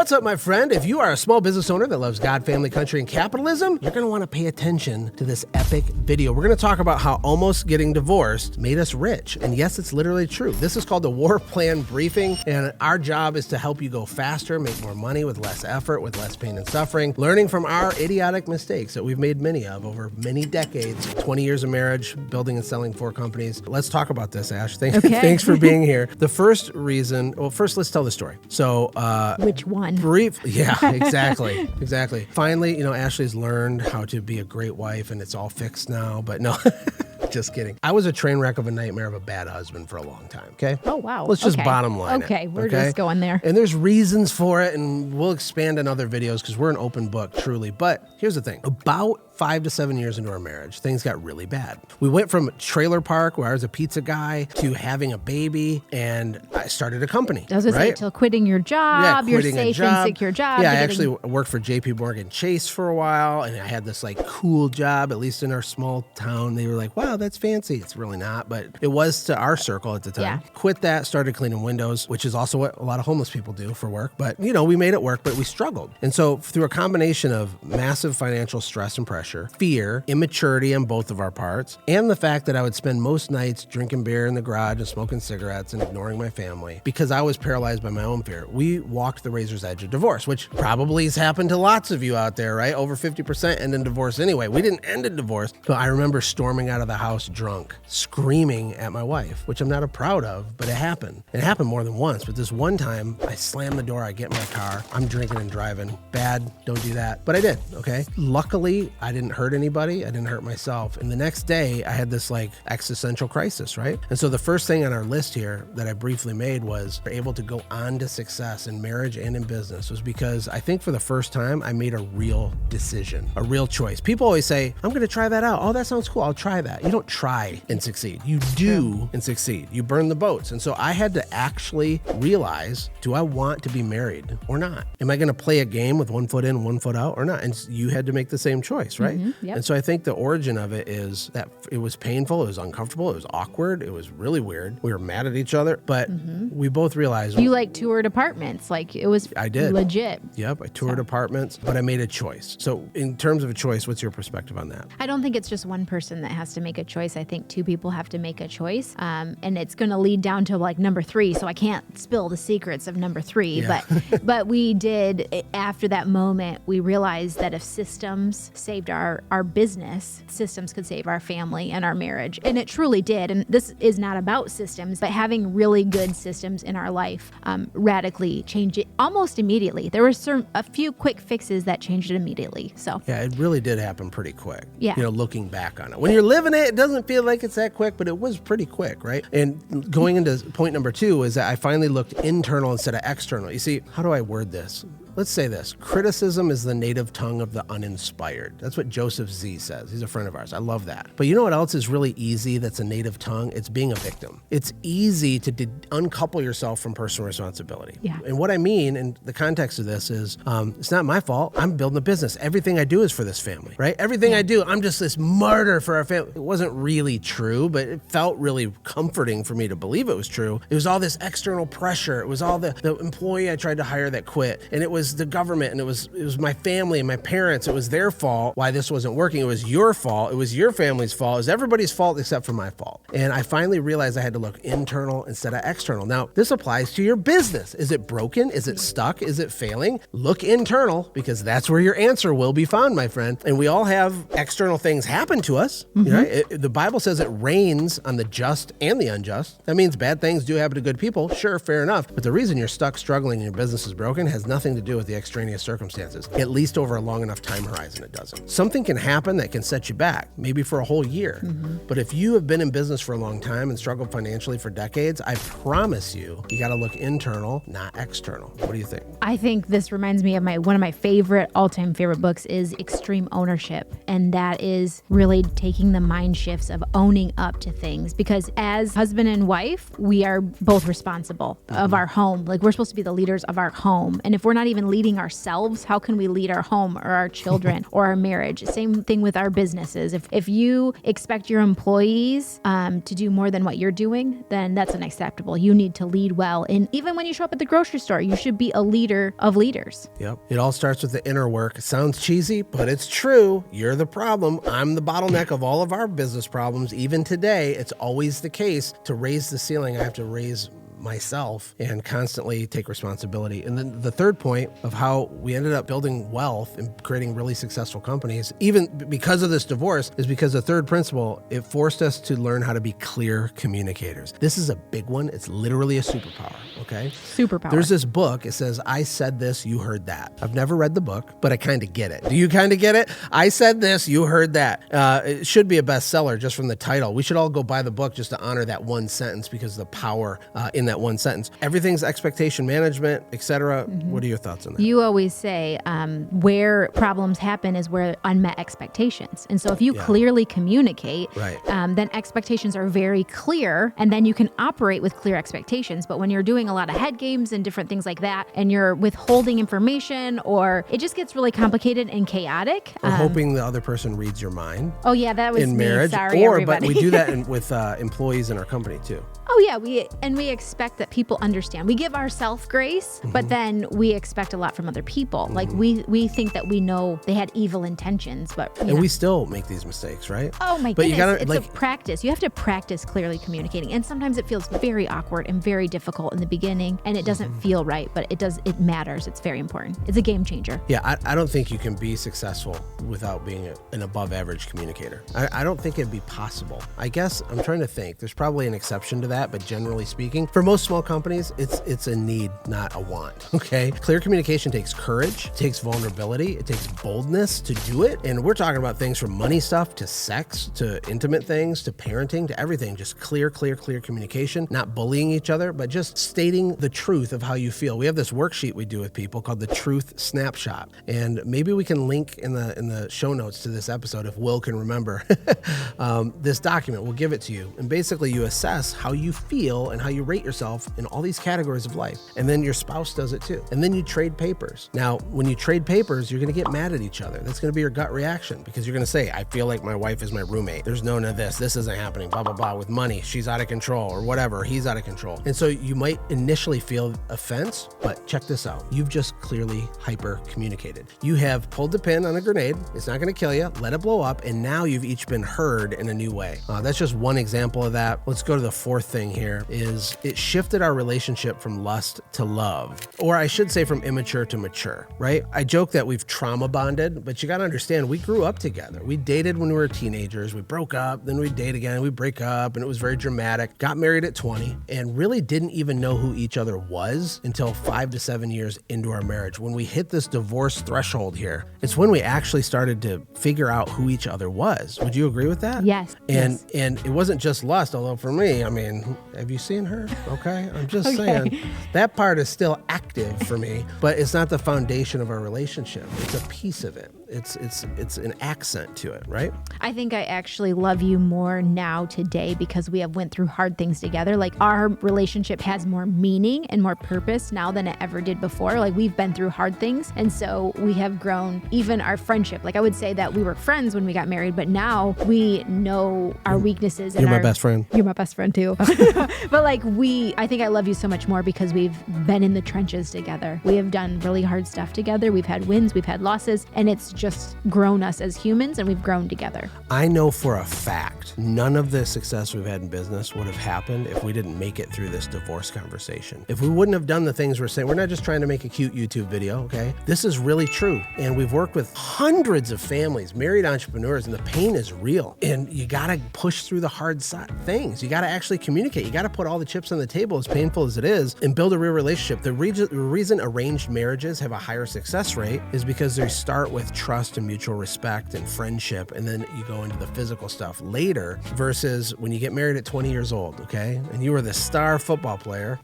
What's up, my friend? If you are a small business owner that loves God, family, country, and capitalism, you're going to want to pay attention to this epic video. We're going to talk about how almost getting divorced made us rich. And yes, it's literally true. This is called the War Plan Briefing, and our job is to help you go faster, make more money with less effort, with less pain and suffering, learning from our idiotic mistakes that we've made many of over many decades, 20 years of marriage, building and selling 4 companies. Let's talk about this, Ash. Thanks for being here. The first reason, well, first let's tell the story. So, which one? Yeah, exactly. Finally, Ashley's learned how to be a great wife, and it's all fixed now, but no. Just kidding. I was a train wreck of a nightmare of a bad husband for a long time, okay? Oh, wow. Let's just bottom line it. We're just going there. And there's reasons for it, and we'll expand on other videos because we're an open book, truly. But here's the thing. About 5 to 7 years into our marriage, things got really bad. We went from trailer park, where I was a pizza guy, to having a baby, and I started a company. I was going to say, till quitting your job, your safe and secure job. Yeah, I actually worked for JP Morgan Chase for a while, and I had this cool job, at least in our small town. They were like, wow, that's fancy. It's really not, but it was to our circle at the time. Yeah. Quit that, started cleaning windows, which is also what a lot of homeless people do for work. But, we made it work, but we struggled. And so through a combination of massive financial stress and pressure, fear, immaturity on both of our parts, and the fact that I would spend most nights drinking beer in the garage and smoking cigarettes and ignoring my family because I was paralyzed by my own fear, we walked the razor's edge of divorce, which probably has happened to lots of you out there, right? Over 50% end in divorce anyway. We didn't end in divorce, but I remember storming out of the house drunk, screaming at my wife, which I'm not proud of, but it happened. It happened more than once, but this one time I slammed the door, I get in my car, I'm drinking and driving. Bad, don't do that. But I did, okay? Luckily, I didn't hurt anybody, I didn't hurt myself. And the next day, I had this existential crisis, right? And so the first thing on our list here that I briefly made was able to go on to success in marriage and in business was because I think for the first time, I made a real decision, a real choice. People always say, I'm going to try that out. Oh, that sounds cool. I'll try that. You don't try and succeed. You do and succeed. You burn the boats. And so I had to actually realize, do I want to be married or not? Am I going to play a game with one foot in, one foot out or not? And you had to make the same choice, right? Mm-hmm, yep. And so I think the origin of it is that it was painful, it was uncomfortable, it was awkward, it was really weird. We were mad at each other, but we both realized... You toured apartments, it was I did. Legit. Yep, I toured apartments, but I made a choice. So in terms of a choice, what's your perspective on that? I don't think it's just one person that has to make a choice. I think 2 people have to make a choice, and it's going to lead down to number 3, so I can't spill the secrets of number 3, yeah. but we did, after that moment, we realized that if systems saved our business, systems could save our family and our marriage. And it truly did. And this is not about systems, but having really good systems in our life radically changed it almost immediately. There were a few quick fixes that changed it immediately. So yeah, it really did happen pretty quick. Yeah. Looking back on it. When you're living it, it doesn't feel like it's that quick, but it was pretty quick, right? And going into point number 2 is that I finally looked internal instead of external. You see, how do I word this? Let's say this. Criticism is the native tongue of the uninspired. That's what Joseph Z says. He's a friend of ours. I love that. But you know what else is really easy that's a native tongue? It's being a victim. It's easy to uncouple yourself from personal responsibility. Yeah. And what I mean in the context of this is, it's not my fault. I'm building a business. Everything I do is for this family, right? Everything I do, I'm just this martyr for our family. It wasn't really true, but it felt really comforting for me to believe it was true. It was all this external pressure. It was all the employee I tried to hire that quit. And it was the government, and it was my family and my parents. It was their fault why this wasn't working. It was your fault. It was your family's fault. It was everybody's fault except for my fault. And I finally realized I had to look internal instead of external. Now, this applies to your business. Is it broken? Is it stuck? Is it failing? Look internal, because that's where your answer will be found, my friend. And we all have external things happen to us. Right? The Bible says it rains on the just and the unjust. That means bad things do happen to good people. Sure, fair enough. But the reason you're stuck, struggling, and your business is broken has nothing to do with the extraneous circumstances. At least over a long enough time horizon, it doesn't. Something can happen that can set you back, maybe for a whole year. But if you have been in business for a long time and struggled financially for decades, I promise you got to look internal, not external. What do you think? I think this reminds me of one of my all-time favorite books is Extreme Ownership. And that is really taking the mind shifts of owning up to things. Because as husband and wife, we are both responsible of our home. We're supposed to be the leaders of our home. And if we're not even even leading ourselves, how can we lead our home or our children or our marriage? Same thing with our businesses. If you expect your employees to do more than what you're doing, then that's unacceptable. You need to lead well. And even when you show up at the grocery store, you should be a leader of leaders. Yep. It all starts with the inner work. It sounds cheesy, but it's true. You're the problem. I'm the bottleneck of all of our business problems. Even today, it's always the case. To raise the ceiling, I have to raise myself and constantly take responsibility. And then the third point of how we ended up building wealth and creating really successful companies, even because of this divorce, is because the third principle, it forced us to learn how to be clear communicators. This is a big one. It's literally a superpower, okay? Superpower. There's this book. It says, I said this, you heard that. I've never read the book, but I kind of get it. Do you kind of get it? I said this, you heard that. It should be a bestseller just from the title. We should all go buy the book just to honor that one sentence because of the power in that one sentence. Everything's expectation management, etc. What are your thoughts on that? You always say where problems happen is where unmet expectations. And so if you clearly communicate, then expectations are very clear, and then you can operate with clear expectations. But when you're doing a lot of head games and different things like that, and you're withholding information, or it just gets really complicated and chaotic. Or hoping the other person reads your mind. Oh yeah, that was in me. Marriage. Sorry, everybody. But we do that with employees in our company too. Oh yeah, we expect that people understand. We give ourselves grace, but then we expect a lot from other people. Like we think that we know they had evil intentions, but we still make these mistakes, right? Oh my but goodness, you gotta, it's a practice. You have to practice clearly communicating, and sometimes it feels very awkward and very difficult in the beginning, and it doesn't feel right, but it matters. It's very important. It's a game changer. Yeah, I don't think you can be successful without being an above average communicator. I don't think it'd be possible. I guess I'm trying to think. There's probably an exception to that, but generally speaking, for most small companies, it's a need, not a want, okay? Clear communication takes courage, it takes vulnerability, it takes boldness to do it. And we're talking about things from money stuff to sex, to intimate things, to parenting, to everything. Just clear communication, not bullying each other, but just stating the truth of how you feel. We have this worksheet we do with people called the Truth Snapshot. And maybe we can link in the show notes to this episode if Will can remember this document. We'll give it to you. And basically you assess how you feel and how you rate yourself in all these categories of life. And then your spouse does it too. And then you trade papers. Now, when you trade papers, you're going to get mad at each other. That's going to be your gut reaction because you're going to say, I feel like my wife is my roommate. There's none of this. This isn't happening, blah, blah, blah. With money, she's out of control or whatever. He's out of control. And so you might initially feel offense, but check this out. You've just clearly hyper communicated. You have pulled the pin on a grenade. It's not going to kill you. Let it blow up. And now you've each been heard in a new way. That's just one example of that. Let's go to the fourth thing here is it shifted our relationship from lust to love, or I should say from immature to mature, right? I joke that we've trauma bonded, but you got to understand we grew up together. We dated when we were teenagers. We broke up, then we date again, we break up, and it was very dramatic. Got married at 20 and really didn't even know who each other was until 5 to 7 years into our marriage. When we hit this divorce threshold here, it's when we actually started to figure out who each other was. Would you agree with that? Yes. And it wasn't just lust, although for me, I mean, have you seen her? Okay. I'm just saying that part is still active for me, but it's not the foundation of our relationship. It's a piece of it. It's an accent to it, right? I think I actually love you more now today because we have went through hard things together. Like our relationship has more meaning and more purpose now than it ever did before. Like we've been through hard things. And so we have grown even our friendship. Like I would say that we were friends when we got married, but now we know our weaknesses. And You're my best friend. You're my best friend too. But like I think I love you so much more because we've been in the trenches together. We have done really hard stuff together. We've had wins, we've had losses, and it's just grown us as humans, and we've grown together. I know for a fact none of the success we've had in business would have happened if we didn't make it through this divorce conversation. If we wouldn't have done the things we're saying, we're not just trying to make a cute YouTube video, okay? This is really true. And we've worked with hundreds of families, married entrepreneurs, and the pain is real. And you gotta push through the hard things. You gotta actually communicate. You gotta put all the chips on the table, as painful as it is, and build a real relationship. The reason arranged marriages have a higher success rate is because they start with trust and mutual respect and friendship, and then you go into the physical stuff later versus when you get married at 20 years old, okay? And you were the star football player,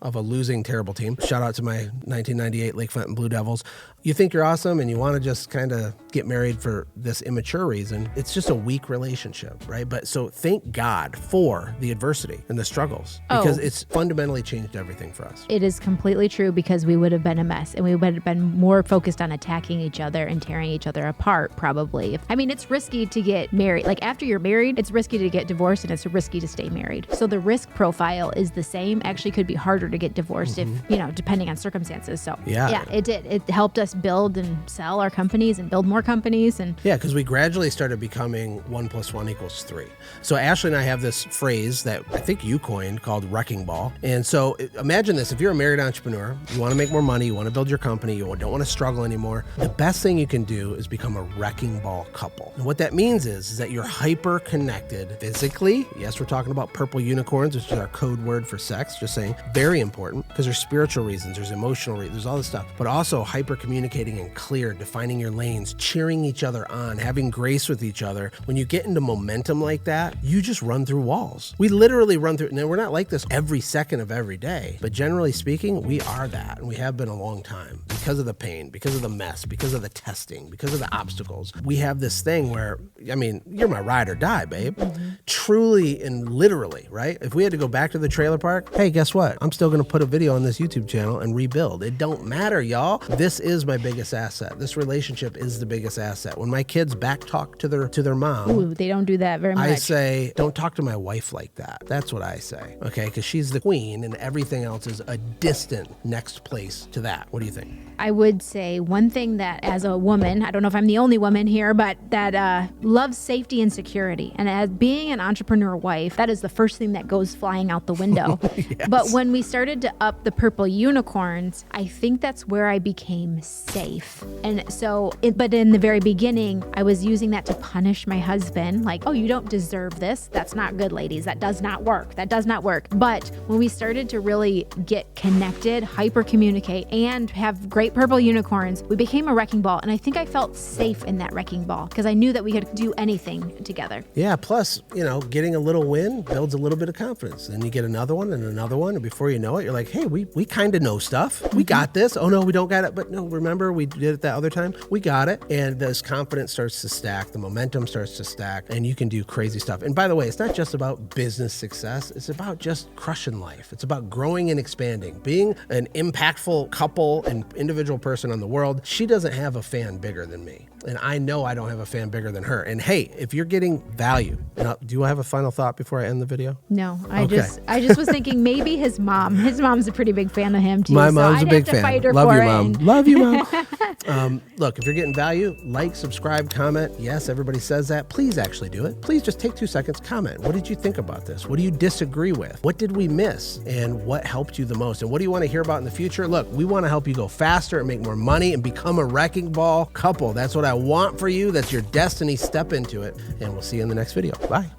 of a losing terrible team. Shout out to my 1998 Lake Fenton Blue Devils. You think you're awesome and you want to just kind of get married for this immature reason. It's just a weak relationship, right? But so thank God for the adversity and the struggles because it's fundamentally changed everything for us. It is completely true because we would have been a mess and we would have been more focused on attacking each other and tearing each other apart probably. I mean, it's risky to get married. Like after you're married, it's risky to get divorced and it's risky to stay married. So the risk profile is the same. Actually could be harder to get divorced if, depending on circumstances. So yeah, it did. It helped us build and sell our companies and build more companies. And yeah, because we gradually started becoming 1 + 1 = 3. So Ashley and I have this phrase that I think you coined called wrecking ball. And so imagine this, if you're a married entrepreneur, you want to make more money, you want to build your company, you don't want to struggle anymore, the best thing you can do is become a wrecking ball couple. And what that means is that you're hyper connected physically. Yes, we're talking about purple unicorns, which is our code word for sex, just saying, very important because there's spiritual reasons, there's emotional reasons, there's all this stuff, but also hyper communicating and clear, defining your lanes, cheering each other on, having grace with each other. When you get into momentum like that, you just run through walls. We literally run through, now we're not like this every second of every day, but generally speaking, we are that, and we have been a long time because of the pain, because of the mess, because of the testing, because of the obstacles. We have this thing where, I mean, you're my ride or die, babe. Truly and literally, right? If we had to go back to the trailer park, hey, guess what? I'm still going to put a video on this YouTube channel and rebuild. It don't matter, y'all. This is my biggest asset. This relationship is the biggest asset. When my kids back talk to their mom, ooh, they don't do that very much. I say, don't talk to my wife like that. That's what I say, okay? Because she's the queen and everything else is a distant next place to that. What do you think? I would say one thing that as a woman, I don't know if I'm the only woman here, but that loves safety and security. And as being an entrepreneur wife, that is the first thing that goes flying out the window. Yes. But when we started to up the purple unicorns, I think that's where I became safe. And so, but in the very beginning, I was using that to punish my husband. Like, oh, you don't deserve this. That's not good, ladies. That does not work. That does not work. But when we started to really get connected, hyper communicate, and have great purple unicorns, we became a wrecking ball. And I think I felt safe in that wrecking ball because I knew that we could do anything together. Yeah. Plus, getting a little win builds a little bit of confidence. Then you get another one and another one. And before you know it, you're like, hey, we kind of know stuff. We got this. Oh, no, we don't got it. But no, remember we did it that other time? We got it. And this confidence starts to stack. The momentum starts to stack and you can do crazy stuff. And by the way, it's not just about business success. It's about just crushing life. It's about growing and expanding, being an impactful couple and individual person on the world. She doesn't have a fan bigger than me. And I know I don't have a fan bigger than her. And hey, if you're getting value, do I have a final thought before I end the video? No, I just was thinking maybe his mom's a pretty big fan of him too. My mom's so a big fan. Love you, Mom. Love you, Mom. Look, if you're getting value, like, subscribe, comment. Yes, everybody says that. Please actually do it. Please just take 2 seconds, comment. What did you think about this? What do you disagree with? What did we miss? And what helped you the most? And what do you want to hear about in the future? Look, we want to help you go faster and make more money and become a wrecking ball couple. That's what I want for you. That's your destiny. Step into it. And we'll see you in the next video. Bye.